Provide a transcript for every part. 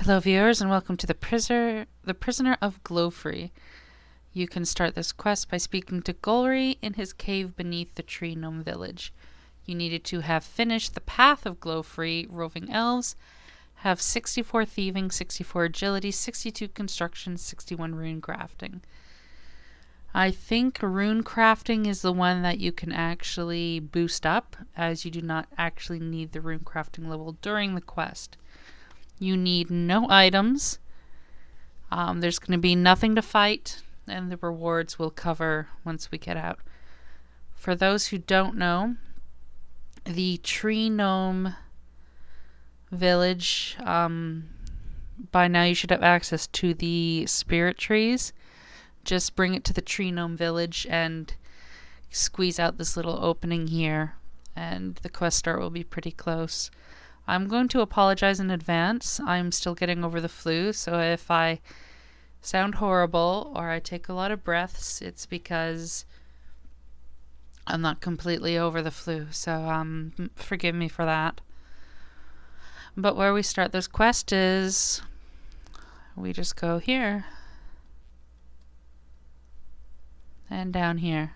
Hello viewers and welcome to the Prisoner of Glouphrie. You can start this quest by speaking to Glouphrie in his cave beneath the tree gnome village. You needed to have finished the path of Glouphrie, roving elves, have 64 thieving, 64 agility, 62 construction, 61 rune crafting. I think rune crafting is the one that you can actually boost up, as you do not actually need the rune crafting level during the quest. You need no items. There's going to be nothing to fight, and the rewards will cover once we get out. For those who don't know, the tree gnome village, by now you should have access to the spirit trees. Just bring it to the tree gnome village and squeeze out this little opening here, and the quest start will be pretty close. I'm going to apologize in advance. I'm still getting over the flu, so if I sound horrible or I take a lot of breaths, it's because I'm not completely over the flu, so forgive me for that. But where we start this quest is we just go here and down here.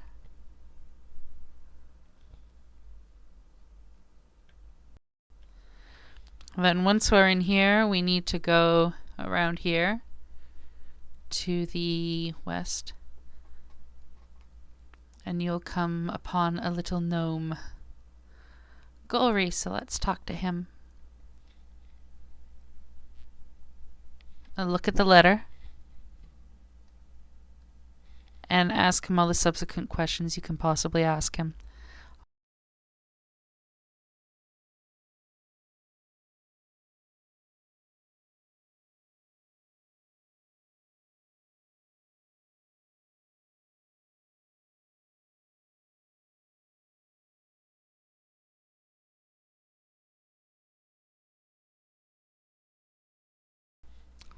Then once we're in here, we need to go around here to the west, and you'll come upon a little gnome, Glouphrie, so let's talk to him. Look at the letter and ask him all the subsequent questions you can possibly ask him.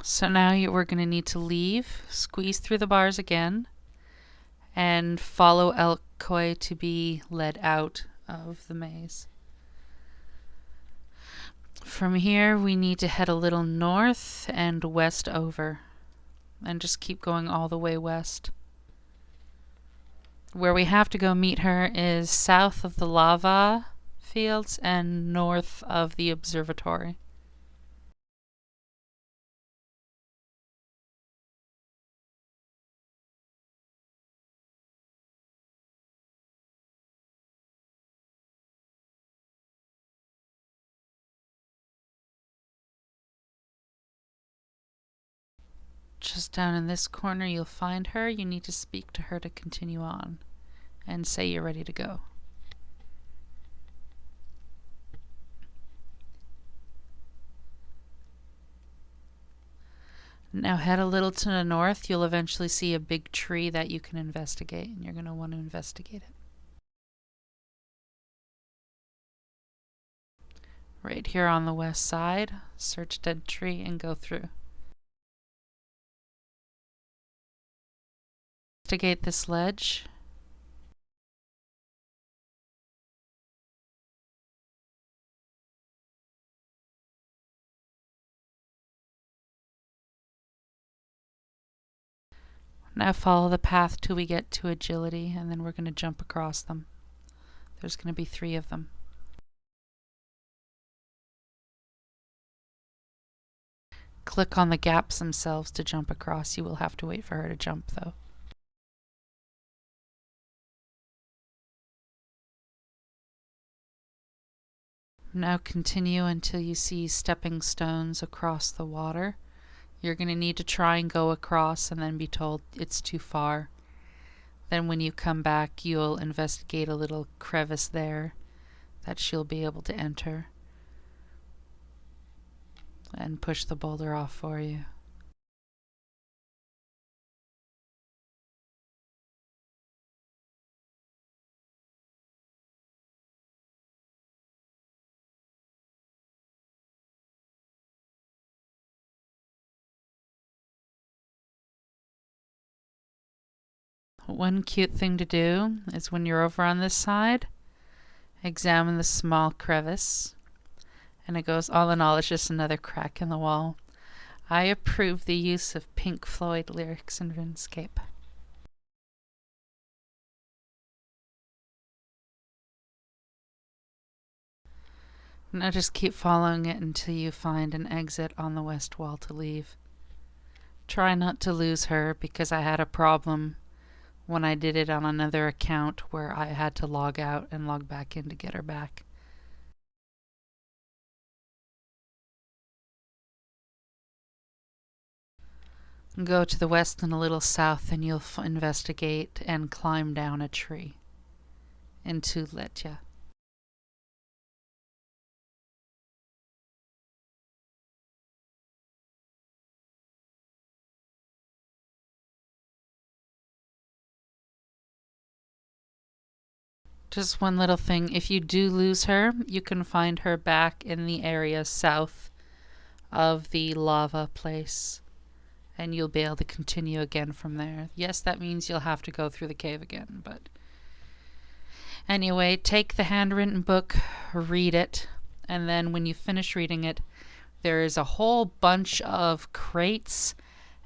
So now we're going to need to leave, squeeze through the bars again, and follow Elkoi to be led out of the maze. From here we need to head a little north and west over, and just keep going all the way west. Where we have to go meet her is south of the lava fields and north of the observatory. Just down in this corner you'll find her. You need to speak to her to continue on and say you're ready to go. Now head a little to the north. You'll eventually see a big tree that you can investigate, and you're going to want to investigate it. Right here on the west side, search dead tree and go through. Investigate this ledge. Now follow the path till we get to agility, and then we're going to jump across them. There's going to be 3 of them. Click on the gaps themselves to jump across. You will have to wait for her to jump though. Now continue until you see stepping stones across the water. You're going to need to try and go across and then be told it's too far. Then when you come back, you'll investigate a little crevice there that she'll be able to enter and push the boulder off for you. One cute thing to do is when you're over on this side, examine the small crevice, and it goes, all in all, it's just another crack in the wall. I approve the use of Pink Floyd lyrics in RuneScape. Now just keep following it until you find an exit on the west wall to leave. Try not to lose her, because I had a problem when I did it on another account where I had to log out and log back in to get her back. Go to the west and a little south and you'll investigate and climb down a tree into Letya. Just one little thing, if you do lose her, you can find her back in the area south of the lava place, and you'll be able to continue again from there. Yes, that means you'll have to go through the cave again, but anyway, take the handwritten book, read it, and then when you finish reading it, there is a whole bunch of crates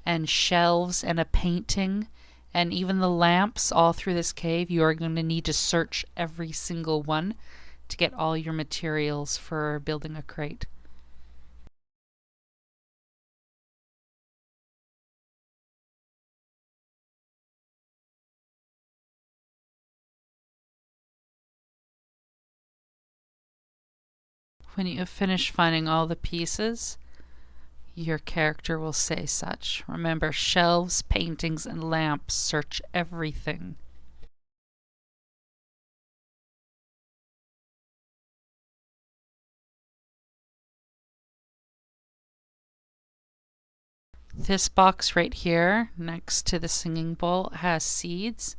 and shelves and a painting and even the lamps all through this cave. You are going to need to search every single one to get all your materials for building a crate. When you have finished finding all the pieces, your character will say such. Remember, shelves, paintings, and lamps. Search everything. This box right here, next to the singing bowl, has seeds.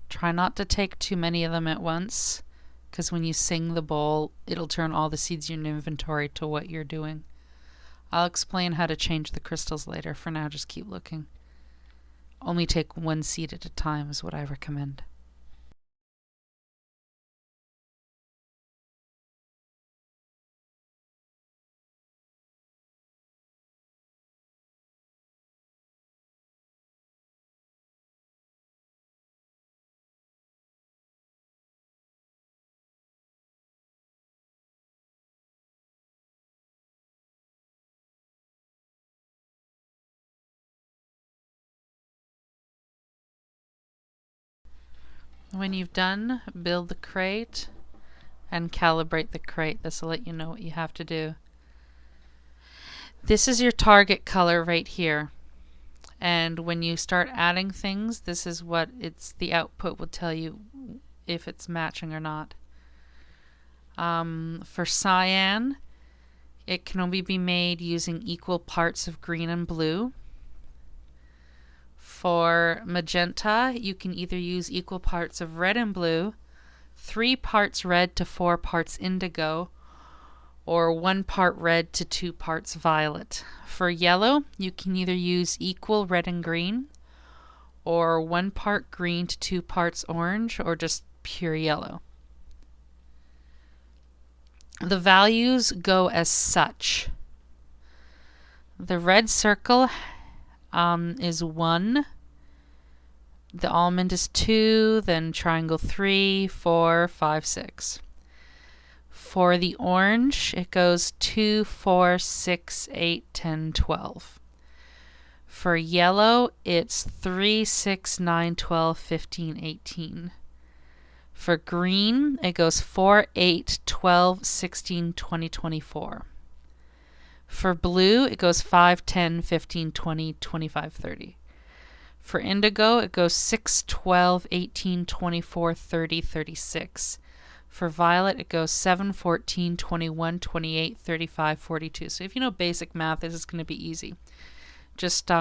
Try not to take too many of them at once, because when you sing the bowl, it'll turn all the seeds in your inventory to what you're doing. I'll explain how to change the crystals later. For now, just keep looking. Only take one seed at a time is what I recommend. When you've done, build the crate and calibrate the crate. This will let you know what you have to do. This is your target color right here. And when you start adding things, this is what the output will tell you if it's matching or not. For cyan, it can only be made using equal parts of green and blue. For magenta, you can either use equal parts of red and blue, 3 parts red to 4 parts indigo, or 1 part red to 2 parts violet. For yellow, you can either use equal red and green, or 1 part green to 2 parts orange, or just pure yellow. The values go as such. The red circle is 1, the almond is 2, then triangle 3, 4, 5, 6. For the orange, it goes 2, 4, 6, 8, 10, 12. For yellow, it's 3, 6, 9, 12, 15, 18. For green, it goes 4, 8, 12, 16, 20, 24. For blue, it goes 5, 10, 15, 20, 25, 30. For indigo, it goes 6, 12, 18, 24, 30, 36. For violet, it goes 7, 14, 21, 28, 35, 42. So if you know basic math, this is going to be easy. Just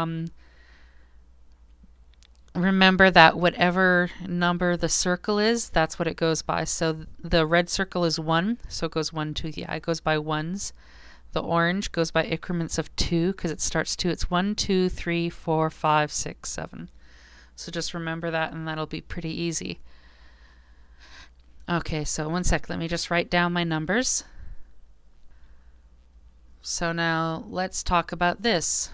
remember that whatever number the circle is, that's what it goes by. So the red circle is 1, so it goes 1, 2. Yeah, it goes by ones. The orange goes by increments of 2 because it starts 2. It's 1, 2, 3, 4, 5, 6, 7. So just remember that, and that'll be pretty easy. Okay, so one sec. Let me just write down my numbers. So now let's talk about this.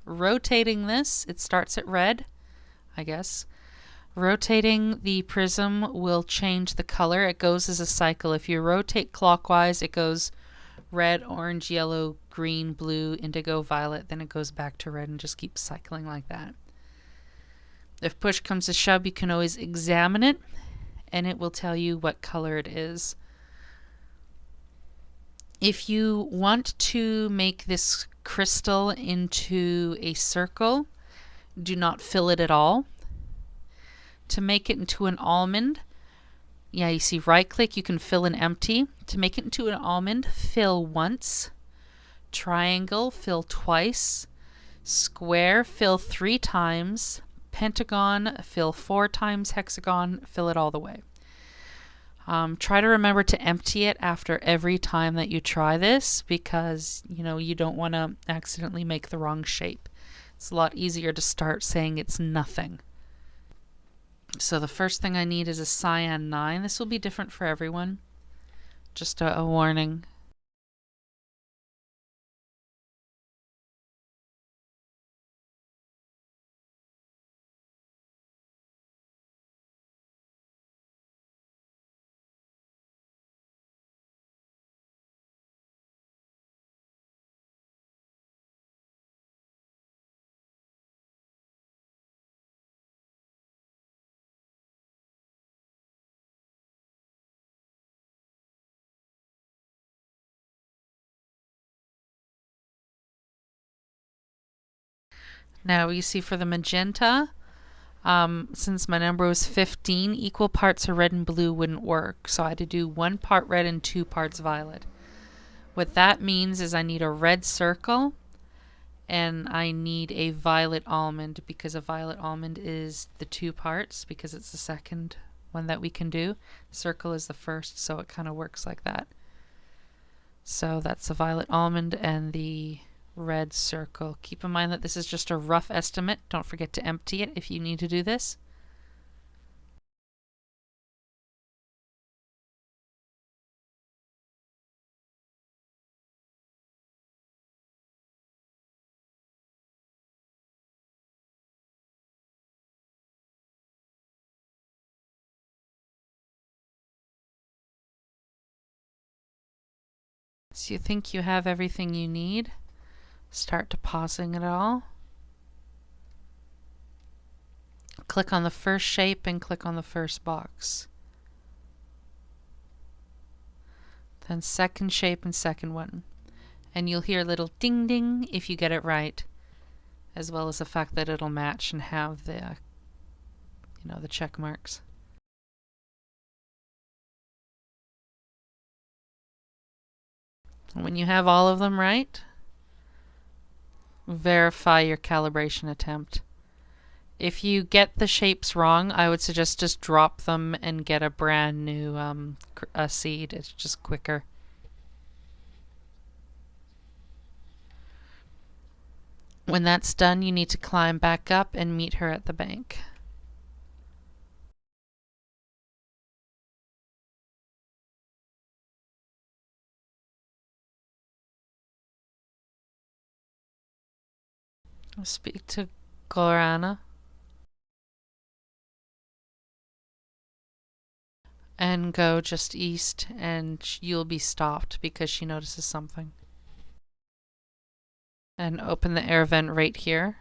Rotating this, it starts at red, I guess. Rotating the prism will change the color. It goes as a cycle. If you rotate clockwise, it goes red, orange, yellow, green, blue, indigo, violet. Then it goes back to red and just keeps cycling like that. If push comes to shove, you can always examine it, and it will tell you what color it is. If you want to make this crystal into a circle, do not fill it at all. To make it into an almond, you see right click, you can fill and empty. To make it into an almond, fill once. Triangle, fill twice. Square, fill 3 times. Pentagon, fill 4 times. Hexagon, fill it all the way. Try to remember to empty it after every time that you try this, because you don't want to accidentally make the wrong shape. It's a lot easier to start saying it's nothing. So the first thing I need is a cyan 9. This will be different for everyone. Just a warning. Now you see for the magenta, since my number was 15, equal parts of red and blue wouldn't work. So I had to do 1 part red and 2 parts violet. What that means is I need a red circle and I need a violet almond, because a violet almond is the 2 parts, because it's the second one that we can do. Circle is the first, so it kind of works like that. So that's the violet almond and the red circle. Keep in mind that this is just a rough estimate. Don't forget to empty it if you need to do this. So you think you have everything you need. Start depositing it all. Click on the first shape and click on the first box. Then second shape and second one. And you'll hear a little ding ding if you get it right, as well as the fact that it'll match and have the the check marks. When you have all of them right, verify your calibration attempt. If you get the shapes wrong, I would suggest just drop them and get a brand new seed. It's just quicker. When that's done, you need to climb back up and meet her at the bank. I'll speak to Glorana. And go just east, and you'll be stopped because she notices something. And open the air vent right here.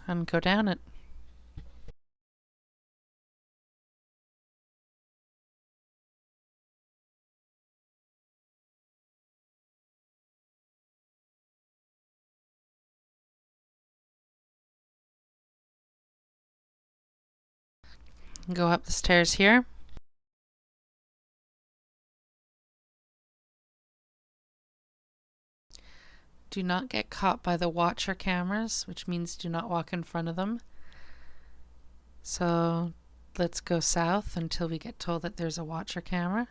And go down it. Go up the stairs here. Do not get caught by the watcher cameras, which means do not walk in front of them. So let's go south until we get told that there's a watcher camera.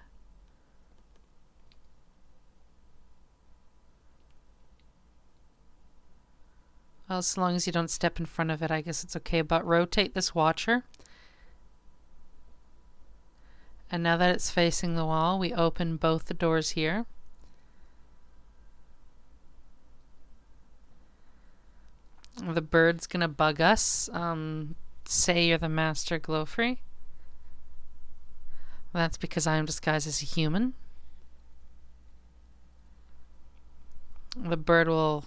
Well, as long as you don't step in front of it, I guess it's okay, but rotate this watcher. And now that it's facing the wall, we open both the doors here. The bird's gonna bug us. Say you're the master, Glouphrie. Well, that's because I am disguised as a human. The bird will,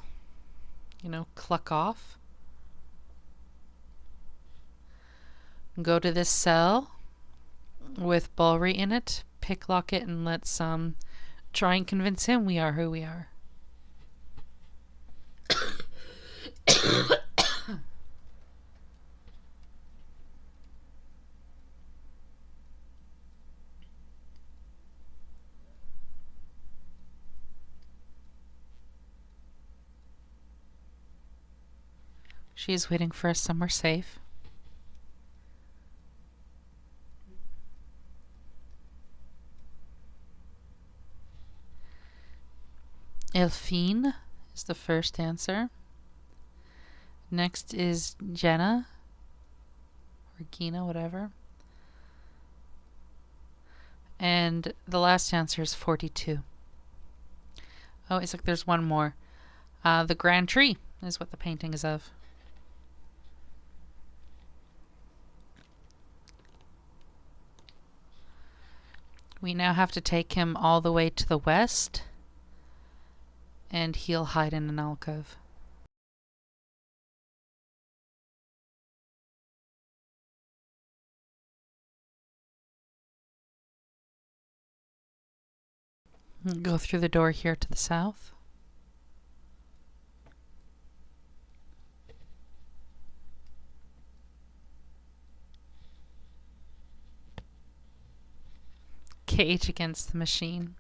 cluck off. Go to this cell with Glouphrie in it, picklock it, and let's try and convince him we are who we are. She is waiting for us somewhere safe. Elfine is the first answer. Next is Jenna, or Gina, whatever. And the last answer is 42. Oh, it's like there's one more. The Grand Tree is what the painting is of. We now have to take him all the way to the west, and he'll hide in an alcove. Go through the door here to the south. Cage Against the Machine.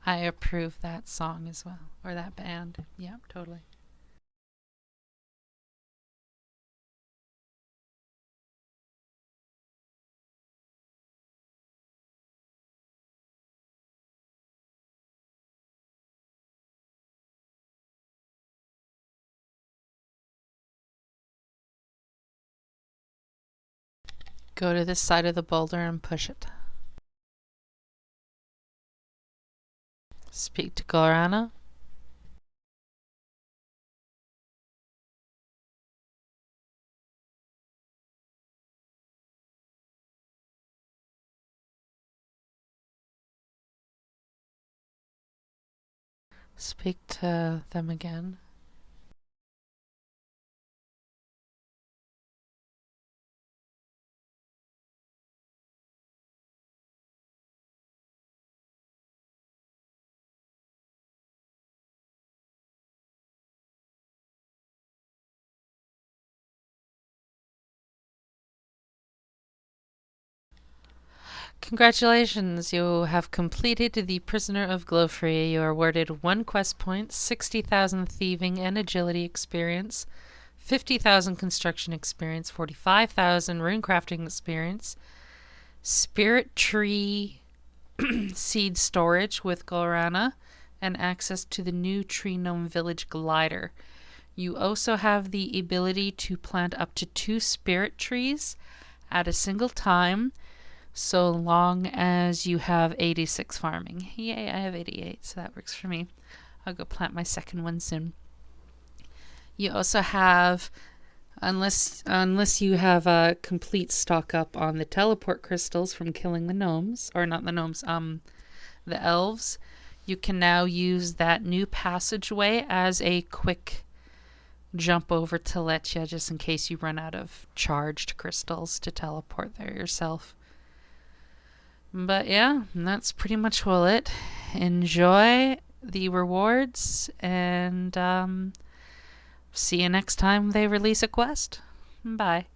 I approve that song as well. Or that band. Yeah, totally. Go to this side of the boulder and push it. Speak to Gorana. Speak to them again. Congratulations, you have completed the Prisoner of Glouphrie. You are awarded 1 quest point, 60,000 thieving and agility experience, 50,000 construction experience, 45,000 runecrafting experience, spirit tree seed storage with Gorana, and access to the new Tree Gnome Village glider. You also have the ability to plant up to 2 spirit trees at a single time, so long as you have 86 farming. Yay, I have 88, so that works for me. I'll go plant my second one soon. You also have, unless you have a complete stock up on the teleport crystals from killing the gnomes, or not the gnomes, the elves, you can now use that new passageway as a quick jump over to Letya, just in case you run out of charged crystals to teleport there yourself. But yeah, that's pretty much all it. Enjoy the rewards, and see you next time they release a quest. Bye.